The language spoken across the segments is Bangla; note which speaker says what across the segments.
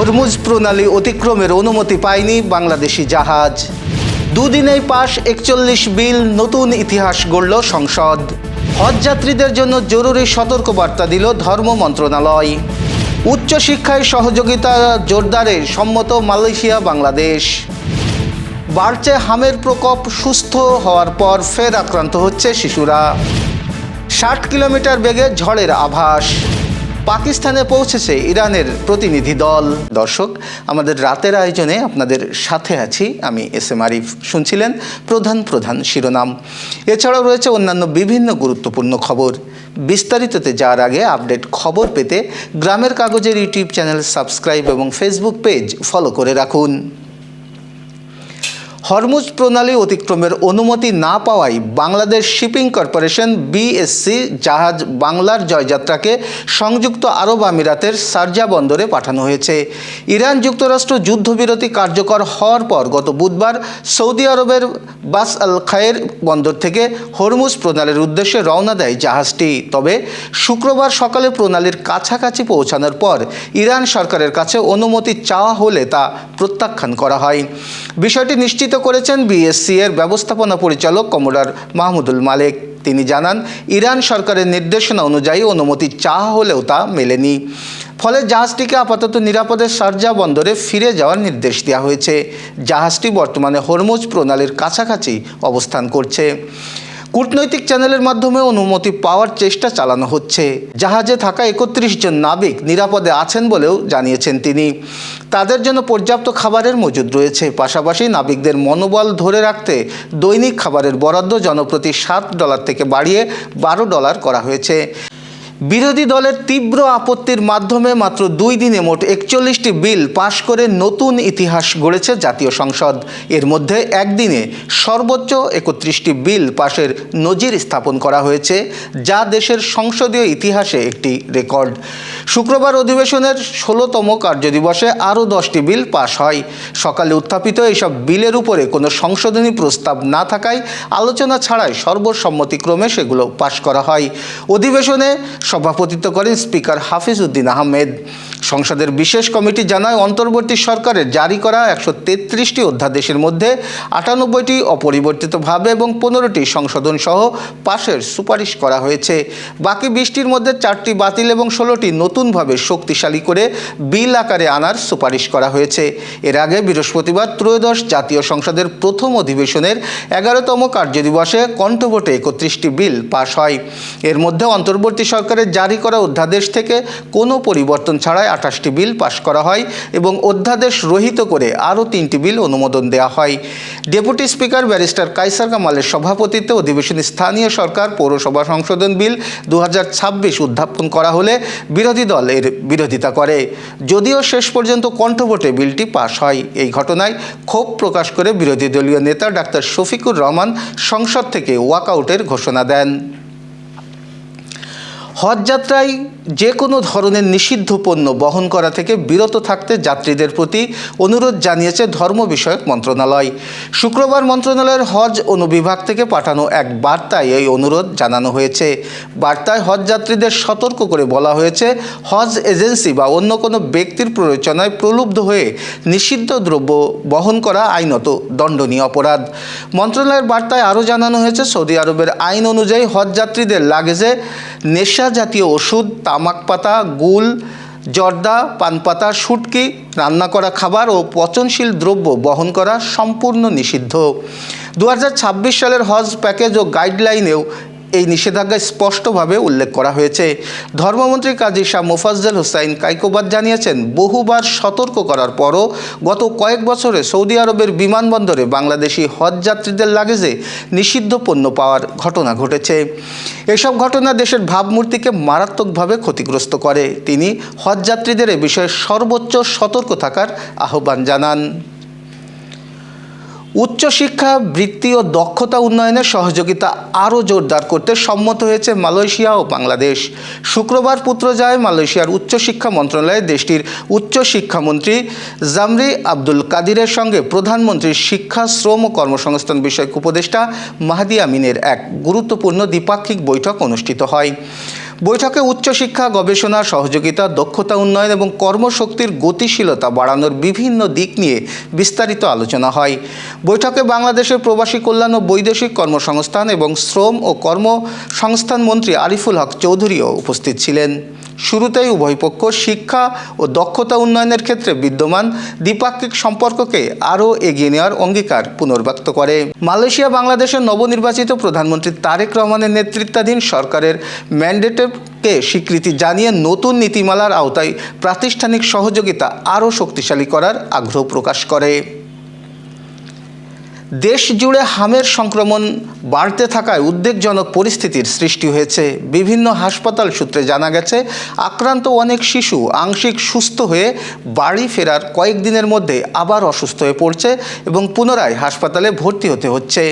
Speaker 1: হরমুজ প্রণালী অতিক্রমের অনুমতি পায়নি বাংলাদেশি জাহাজ। দুদিনেই পাশ 41 বিল, নতুন ইতিহাস গড়ল সংসদ। হজ যাত্রীদের জন্য জরুরি সতর্কবার্তা দিল ধর্ম মন্ত্রণালয়। উচ্চশিক্ষায় সহযোগিতা জোরদারে সম্মত মালয়েশিয়া বাংলাদেশ। বাড়ছে হামের প্রকোপ, সুস্থ হওয়ার পর ফের আক্রান্ত হচ্ছে শিশুরা। 60 কিলোমিটার বেগে ঝড়ের আভাস। পাকিস্তানে পৌঁছেছে ইরানের প্রতিনিধি দল। দর্শক, আমাদের রাতের আয়োজনে আপনাদের সাথে আছি আমি এস.এম. আরিফ। শুনছিলেন প্রধান শিরোনাম। এছাড়াও রয়েছে অন্যান্য বিভিন্ন গুরুত্বপূর্ণ খবর। বিস্তারিততে যাওয়ার আগে আপডেট খবর পেতে গ্রামের কাগজের ইউটিউব চ্যানেল সাবস্ক্রাইব এবং ফেসবুক পেজ ফলো করে রাখুন। হরমুজ প্রণালী অতিক্রমের অনুমতি না পাওয়ায় বাংলাদেশ শিপিং কর্পোরেশন বিএসসি জাহাজ বাংলার জয়যাত্রাকে সংযুক্ত আরব আমিরাতের শারজাহ বন্দরে পাঠানো হয়েছে। ইরান যুক্তরাষ্ট্র যুদ্ধবিরতি কার্যকর হওয়ার পর গত বুধবার সৌদি আরবের বাস আল খায়ের বন্দর থেকে হরমুজ প্রণালীর উদ্দেশ্যে রওনা দেয় জাহাজটি। তবে শুক্রবার সকালে প্রণালীর কাছাকাছি পৌঁছানোর পর ইরান সরকারের কাছে অনুমতি চাওয়া হলে তা প্রত্যাখ্যান করা হয়। বিষয়টি নিশ্চিত করেছেন বিএসসি এর ব্যবস্থাপনা পরিচালক কমোডর মাহমুদুল মালেক। তিনি জানান, ইরান সরকারের নির্দেশনা অনুযায়ী অনুমতি চাওয়া হলেও তা মেলেনি। ফলে জাহাজটিকে আপাতত নিরাপদে শারজাহ বন্দরে ফিরে যাওয়ার নির্দেশ দেওয়া হয়েছে। জাহাজটি বর্তমানে হরমুজ প্রণালীর কাছাকাছি অবস্থান করছে। কূটনৈতিক চ্যানেলের মাধ্যমে অনুমতি পাওয়ার চেষ্টা চালানো হচ্ছে। জাহাজে থাকা 31 জন নাবিক নিরাপদে আছেন বলেও জানিয়েছেন তিনি। তাদের জন্য পর্যাপ্ত খাবারের মজুদ রয়েছে। পাশাপাশি নাবিকদের মনোবল ধরে রাখতে দৈনিক খাবারের বরাদ্দ জনপ্রতি $7 থেকে বাড়িয়ে $12 করা হয়েছে। বিরোধী দলের তীব্র আপত্তির মাধ্যমে মাত্র 2 দিনে মোট 41টি বিল পাশ করে নতুন ইতিহাস গড়েছে জাতীয় সংসদ। এর মধ্যে একদিনে সর্বোচ্চ 31টি বিল পাশের নজির স্থাপন করা হয়েছে, যা দেশের সংসদীয় ইতিহাসে একটি রেকর্ড। শুক্রবার অধিবেশনের 16তম কার্যদিবসে আরও 10টি বিল পাশ হয়। সকালে উত্থাপিত এইসব বিলের উপরে কোনো সংশোধনী প্রস্তাব না থাকায় আলোচনা ছাড়াই সর্বসম্মতিক্রমে সেগুলো পাশ করা হয়। অধিবেশনে সভাপতিত্ব করেন স্পিকার হাফিজ উদ্দিন আহমেদ। সংসদের বিশেষ কমিটি জানায়, অন্তর্বর্তী সরকারের জারি করা 133টি অধ্যাদেশের মধ্যে 98টি অপরিবর্তিতভাবে এবং 15টি সংশোধন সহ পাশের সুপারিশ করা হয়েছে। বাকি 20টির মধ্যে 4টি বাতিল এবং 16টি নতুনভাবে শক্তিশালী করে বিল আকারে আনার সুপারিশ করা হয়েছে। এর আগে বৃহস্পতিবার ত্রয়োদশ জাতীয় সংসদের প্রথম অধিবেশনের 11তম কার্যদিবসে কণ্ঠভোটে 31টি বিল পাশ হয়। এর মধ্যে অন্তর্বর্তী সরকারের জারি করা অধ্যাদেশ থেকে কোনো পরিবর্তন ছাড়াই 28টি বিল পাশ করা হয় এবং অধ্যাদেশ রহিত করে আরও 3টি বিল অনুমোদন দেওয়া হয়। ডেপুটি স্পিকার ব্যারিস্টার কায়সার কামালের সভাপতিত্বে অধিবেশনে স্থানীয় সরকার পৌরসভা সংশোধন বিল 2026 উত্থাপন করা হলে বিরোধী দল এর বিরোধিতা করে। যদিও শেষ পর্যন্ত কণ্ঠভোটে বিলটি পাশ হয়। এই ঘটনায় ক্ষোভ প্রকাশ করে বিরোধী দলীয় নেতা ডাক্তার শফিকুর রহমান সংসদ থেকে ওয়াকআউটের ঘোষণা দেন। হজ যাত্রায় যে কোনো ধরনের নিষিদ্ধ পণ্য বহন করা থেকে বিরত থাকতে যাত্রীদের প্রতি অনুরোধ জানিয়েছে ধর্ম বিষয়ক মন্ত্রণালয়। শুক্রবার মন্ত্রণালয়ের হজ অনুবিভাগ থেকে পাঠানো এক বার্তায় এই অনুরোধ জানানো হয়েছে। বার্তায় হজ যাত্রীদের সতর্ক করে বলা হয়েছে, হজ এজেন্সি বা অন্য কোনো ব্যক্তির প্ররোচনায় প্রলুব্ধ হয়ে নিষিদ্ধ দ্রব্য বহন করা আইনত দণ্ডনীয় অপরাধ। মন্ত্রণালয়ের বার্তায় আরও জানানো হয়েছে, সৌদি আরবের আইন অনুযায়ী হজ যাত্রীদের লাগেজে নেশা জাতীয় ওষুধ, তামাক পাতা, গুল, জর্দা, পানপাতা, শুটকি, রান্না করা খাবার ও পচনশীল দ্রব্য বহন করা সম্পূর্ণ নিষিদ্ধ। 2026 সালের হজ প্যাকেজ ও গাইডলাইনেও এই নিষেধাজ্ঞা স্পষ্টভাবে উল্লেখ করা হয়েছে। ধর্মমন্ত্রী কাজী শাহ মোফাজ্জল হোসাইন কাইকোবাদ জানিয়েছেন, বহুবার সতর্ক করার পরও গত কয়েক বছরে সৌদি আরবের বিমানবন্দরে বাংলাদেশি হজ যাত্রীদের লাগেজে নিষিদ্ধ পণ্য পাওয়ার ঘটনা ঘটেছে। এসব ঘটনা দেশের ভাবমূর্তিকে মারাত্মকভাবে ক্ষতিগ্রস্ত করে। তিনি হজ যাত্রীদের এ বিষয়ে সর্বোচ্চ সতর্ক থাকার আহ্বান জানান। উচ্চশিক্ষা, বৃত্তি ও দক্ষতা উন্নয়নে সহযোগিতা আরও জোরদার করতে সম্মত হয়েছে মালয়েশিয়া ও বাংলাদেশ। শুক্রবার পুত্রজায়ে মালয়েশিয়ার উচ্চশিক্ষা মন্ত্রণালয়ে দেশটির উচ্চশিক্ষামন্ত্রী জামরি আব্দুল কাদিরের সঙ্গে প্রধানমন্ত্রীর শিক্ষা, শ্রম ও কর্মসংস্থান বিষয়ক উপদেষ্টা মাহদি আমিনের এক গুরুত্বপূর্ণ দ্বিপাক্ষিক বৈঠক অনুষ্ঠিত হয়। বৈঠকে উচ্চশিক্ষা, গবেষণা, সহযোগিতা, দক্ষতা উন্নয়ন এবং কর্মশক্তির গতিশীলতা বাড়ানোর বিভিন্ন দিক নিয়ে বিস্তারিত আলোচনা হয়। বৈঠকে বাংলাদেশের প্রবাসী কল্যাণ ও বৈদেশিক কর্মসংস্থান এবং শ্রম ও কর্মসংস্থান মন্ত্রী আরিফুল হক চৌধুরীও উপস্থিত ছিলেন। শুরুতেই উভয় পক্ষ শিক্ষা ও দক্ষতা উন্নয়নের ক্ষেত্রে বিদ্যমান দ্বিপাক্ষিক সম্পর্ককে আরও এগিয়ে নেওয়ার অঙ্গীকার পুনর্ব্যক্ত করে। মালয়েশিয়া বাংলাদেশের নবনির্বাচিত প্রধানমন্ত্রী তারেক রহমানের নেতৃত্বাধীন সরকারের ম্যান্ডেটকে স্বীকৃতি জানিয়ে নতুন নীতিমালার আওতায় প্রাতিষ্ঠানিক সহযোগিতা আরও শক্তিশালী করার আগ্রহ প্রকাশ করে। দেশ জুড়ে হামের সংক্রমণ বাড়তে থাকায় উদ্বেগজনক পরিস্থিতির সৃষ্টি হয়েছে। বিভিন্ন হাসপাতাল সূত্রে জানা গেছে, আক্রান্ত অনেক শিশু আংশিক সুস্থ হয়ে বাড়ি ফেরার কয়েকদিনের মধ্যে আবার অসুস্থ হয়ে পড়ছে এবং পুনরায় হাসপাতালে ভর্তি হতে হচ্ছে।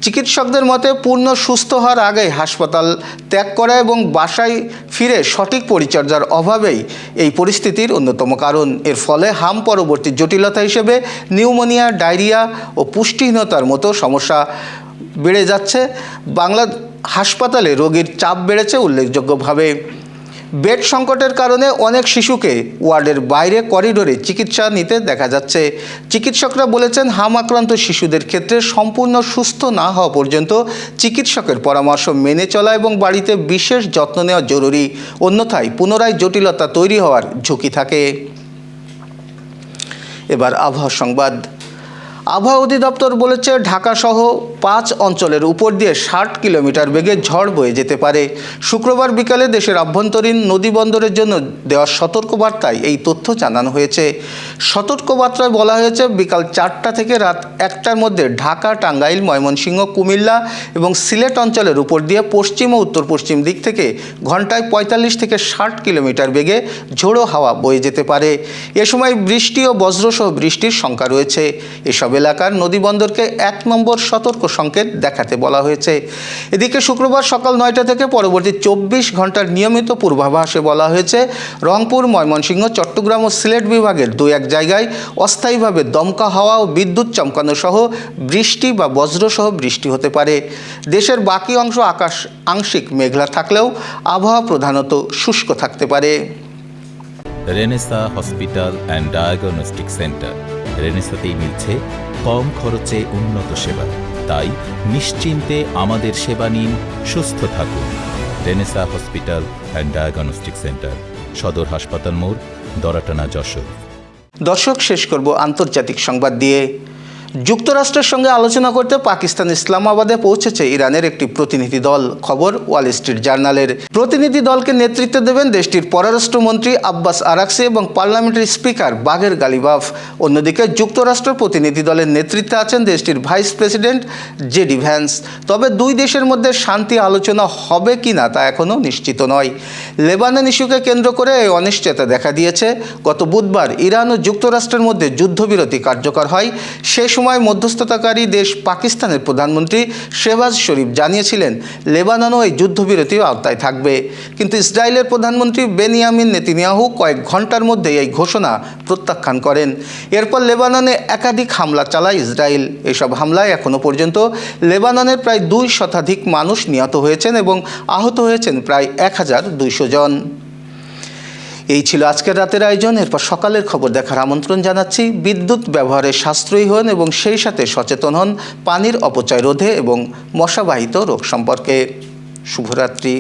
Speaker 1: চিকিৎসকদের মতে, পূর্ণ সুস্থ হওয়ার আগেই হাসপাতাল ত্যাগ করা এবং বাসায় ফিরে সঠিক পরিচর্যার অভাবেই এই পরিস্থিতির অন্যতম কারণ। এর ফলে হাম পরবর্তী জটিলতা হিসেবে নিউমোনিয়া, ডায়রিয়া ও পুষ্টিহীনতার মতো সমস্যা বেড়ে যাচ্ছে। বাংলা হাসপাতালে রোগীর চাপ বেড়েছে উল্লেখযোগ্যভাবে। বেড সংকটের কারণে অনেক শিশুকে ওয়ার্ডের বাইরে করিডোরে চিকিৎসা নিতে দেখা যাচ্ছে। চিকিৎসকরা বলেছেন, হাম আক্রান্ত শিশুদের ক্ষেত্রে সম্পূর্ণ সুস্থ না হওয়া পর্যন্ত চিকিৎসকের পরামর্শ মেনে চলা এবং বাড়িতে বিশেষ যত্ন নেওয়া জরুরি, অন্যথায় পুনরায় জটিলতা তৈরি হওয়ার ঝুঁকি থাকে। এবার আবহাওয়া সংবাদ। আবহাওয়া অধিদপ্তর বলেছে, ঢাকাসহ 5 অঞ্চলের উপর দিয়ে 60 কিলোমিটার বেগে ঝড় বয়ে যেতে পারে। শুক্রবার বিকালে দেশের আভ্যন্তরীণ নদী বন্দরের জন্য দেওয়া সতর্কবার্তায় এই তথ্য জানানো হয়েছে। সতর্কবার্তায় বলা হয়েছে, বিকাল 4টা থেকে রাত 1টার মধ্যে ঢাকা, টাঙ্গাইল, ময়মনসিংহ, কুমিল্লা এবং সিলেট অঞ্চলের উপর দিয়ে পশ্চিম ও উত্তর পশ্চিম দিক থেকে ঘন্টায় 45 থেকে 60 কিলোমিটার বেগে ঝোড়ো হাওয়া বয়ে যেতে পারে। এ সময় বৃষ্টি ও বজ্রসহ বৃষ্টির শঙ্কা রয়েছে। এসব এলাকার নদীবন্দরকে 1 নম্বর সতর্ক সংকেত দেখাতে বলা হয়েছে। এদিকে শুক্রবার সকাল 9টা থেকে পরবর্তী 24 ঘন্টার নিয়মিত পূর্বাভাসে বলা হয়েছে, রংপুর, ময়মনসিংহ, চট্টগ্রাম ও সিলেট বিভাগের 2-1 জায়গায় অস্থায়ীভাবে দমকা হাওয়া ও বিদ্যুৎ চমকানো সহ বৃষ্টি বা বজ্রসহ বৃষ্টি হতে পারে। দেশের বাকি অংশ আকাশ আংশিক মেঘলা থাকলেও আবহাওয়া প্রধানত শুষ্ক থাকতে পারে।
Speaker 2: Renaissance hospital and diagnostic centre. রেনেসাতেই মিলছে কম খরচে উন্নত সেবা, তাই নিশ্চিন্তে আমাদের সেবা নিন, সুস্থ থাকুন। Renaissance hospital and diagnostic centre, সদর হাসপাতাল মোড়, দরাটানা, যশোর।
Speaker 1: দর্শক, শেষ করব আন্তর্জাতিক সংবাদ দিয়ে। যুক্তরাষ্ট্রের সঙ্গে আলোচনা করতে পাকিস্তান ইসলামাবাদে পৌঁছেছে ইরানের একটি প্রতিনিধি দল। খবর ওয়াল স্ট্রিট জার্নালের। প্রতিনিধি দলকে নেতৃত্ব দেবেন দেশটির পররাষ্ট্রমন্ত্রী আব্বাস আরাকচি এবং পার্লামেন্টারি স্পিকার বাগের গালিবাফ। অন্যদিকে যুক্তরাষ্ট্র প্রতিনিধি দলের নেতৃত্বে আছেন দেশটির ভাইস প্রেসিডেন্ট জেডি ভ্যান্স। তবে দুই দেশের মধ্যে শান্তি আলোচনা হবে কিনা তা এখনও নিশ্চিত নয়। লেবানন ইস্যুকে কেন্দ্র করে এই অনিশ্চয়তা দেখা দিয়েছে। গত বুধবার ইরান ও যুক্তরাষ্ট্রের মধ্যে যুদ্ধবিরতি কার্যকর হয়। সে সময় মধ্যস্থতাকারী দেশ পাকিস্তানের প্রধানমন্ত্রী শেহবাজ শরীফ জানিয়েছিলেন, লেবাননও এই যুদ্ধবিরতির আওতায় থাকবে। কিন্তু ইসরায়েলের প্রধানমন্ত্রী বেনিয়ামিন নেতানিয়াহু কয়েক ঘন্টার মধ্যে এই ঘোষণা প্রত্যাখ্যান করেন। এরপর লেবাননে একাধিক হামলা চালায় ইসরায়েল। এসব হামলায় এখনও পর্যন্ত লেবাননের প্রায় 2 শতাধিক মানুষ নিহত হয়েছেন এবং আহত হয়েছেন প্রায় 1200 জন। এই ছিল আজকের রাতের আয়োজন। এরপর সকালের খবর দেখার আমন্ত্রণ জানাচ্ছি। বিদ্যুৎ ব্যবহারে সাশ্রয়ী হন এবং সেই সাথে সচেতন হন পানির অপচয় রোধে এবং মশাবাহিত রোগ সম্পর্কে। শুভরাত্রি।